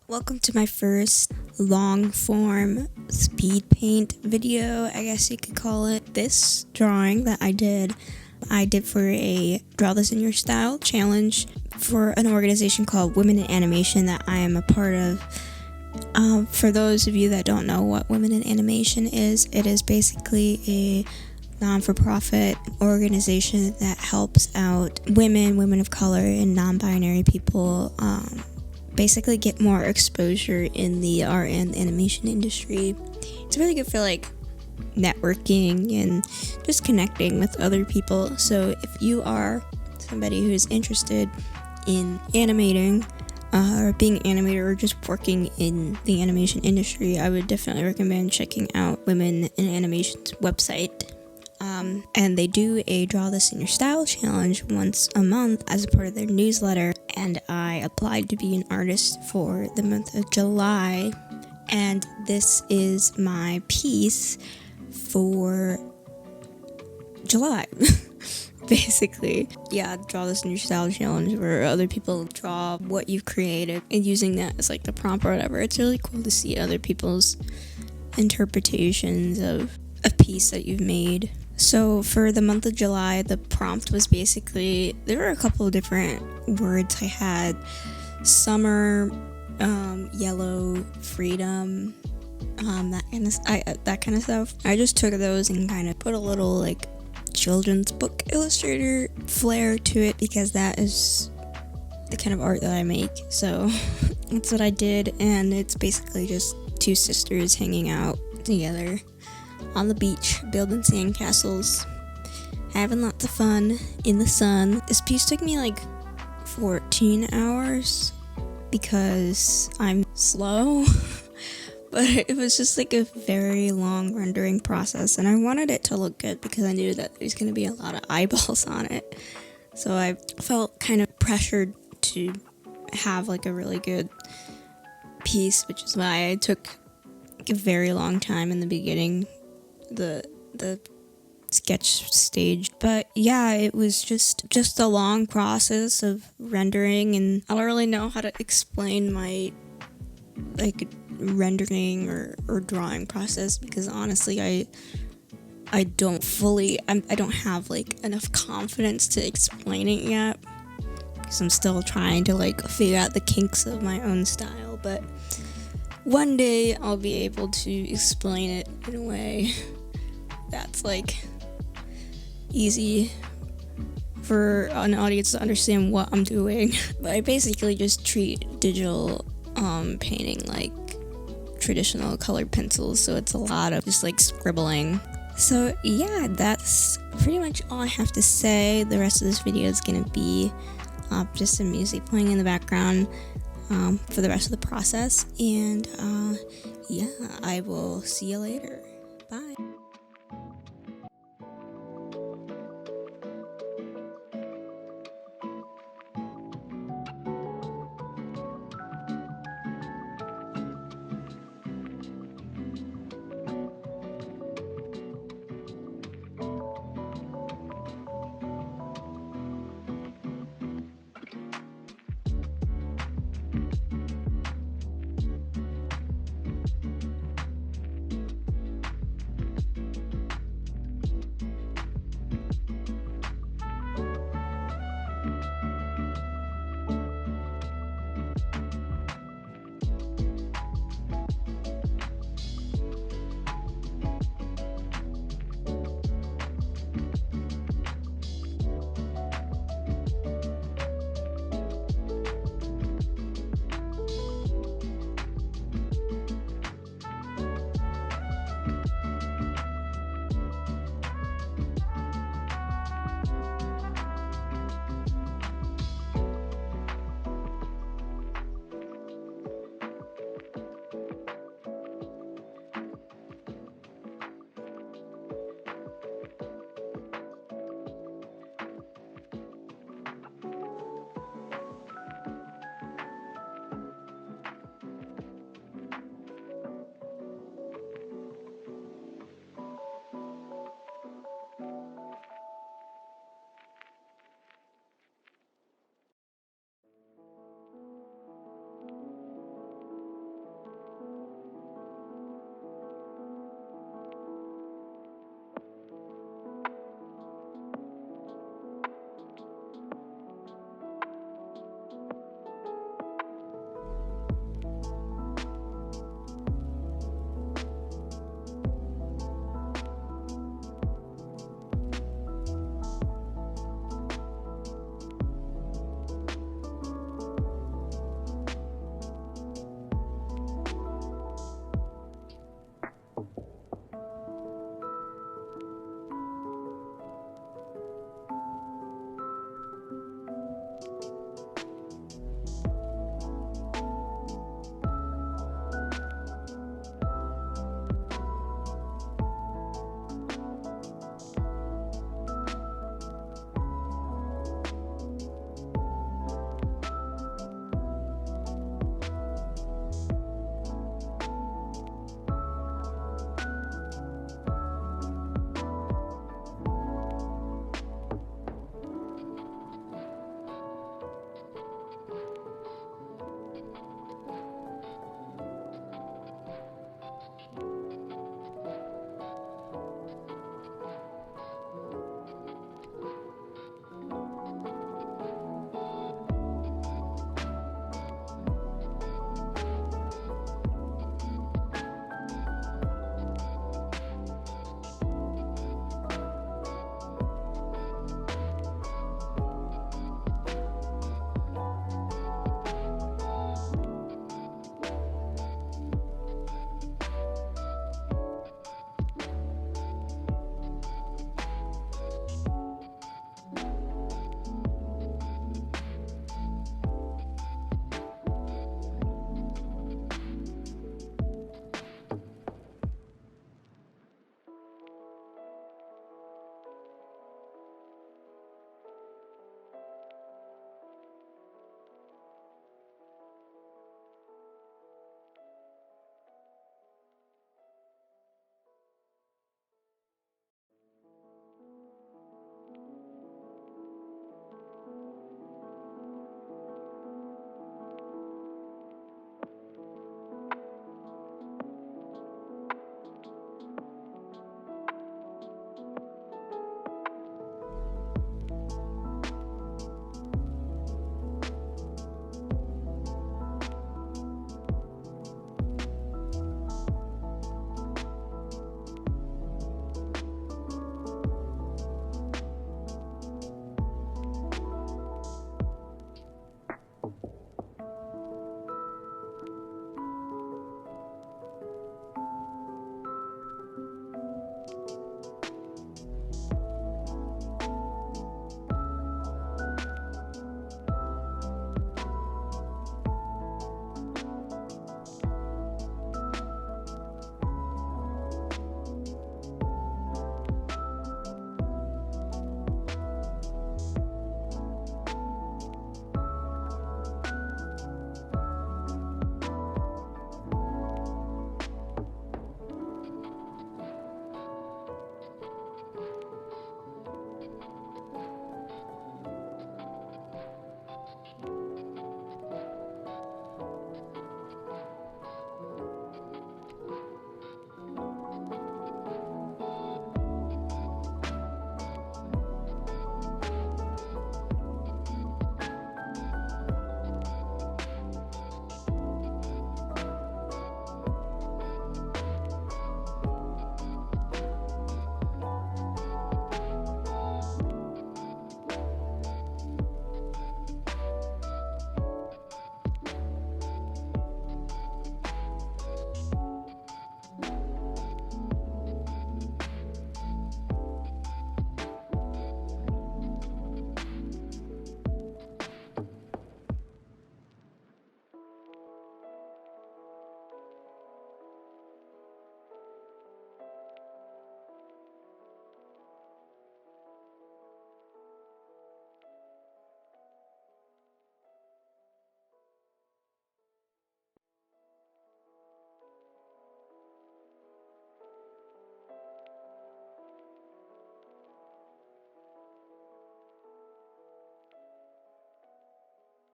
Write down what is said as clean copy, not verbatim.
Welcome to my first long form speed paint video, I guess you could call it. This drawing that I did for a Draw This in Your Style challenge for an organization called Women in Animation that I am a part of. For those of you that don't know what Women in Animation is, it is basically a non-for-profit organization that helps out women of color, and non-binary people basically get more exposure in the art and animation industry. It's really good for like networking and just connecting with other people. So if you are somebody who's interested in animating or being an animator or just working in the animation industry, I would definitely recommend checking out Women in Animation's website. And they do a Draw This in Your Style challenge once a month as a part of their newsletter, and I applied to be an artist for the month of July, and this is my piece for July. Basically, yeah, Draw This in Your Style challenge where other people draw what you've created and using that as like the prompt or whatever. It's really cool to see other people's interpretations of a piece that you've made. So for the month of July, the prompt was basically, there were a couple of different words I had: summer, yellow, freedom, that kind of stuff. I just took those and kind of put a little like children's book illustrator flair to it, because that is the kind of art that I make. So that's what I did, and it's basically just two sisters hanging out together on the beach, building sandcastles, having lots of fun in the sun. This piece took me like 14 hours because I'm slow, but it was just like a very long rendering process, and I wanted it to look good because I knew that there's going to be a lot of eyeballs on it. So I felt kind of pressured to have like a really good piece, which is why I took a very long time in the beginning, the sketch stage. But yeah, it was just a long process of rendering, and I don't really know how to explain my like rendering or drawing process, because honestly I don't have like enough confidence to explain it yet, because I'm still trying to like figure out the kinks of my own style. But one day I'll be able to explain it in a way that's like easy for an audience to understand what I'm doing. But I basically just treat digital painting like traditional colored pencils, so it's a lot of just like scribbling. So yeah, that's pretty much all I have to say. The rest of this video is gonna be just some music playing in the background for the rest of the process, and yeah, I will see you later. Bye.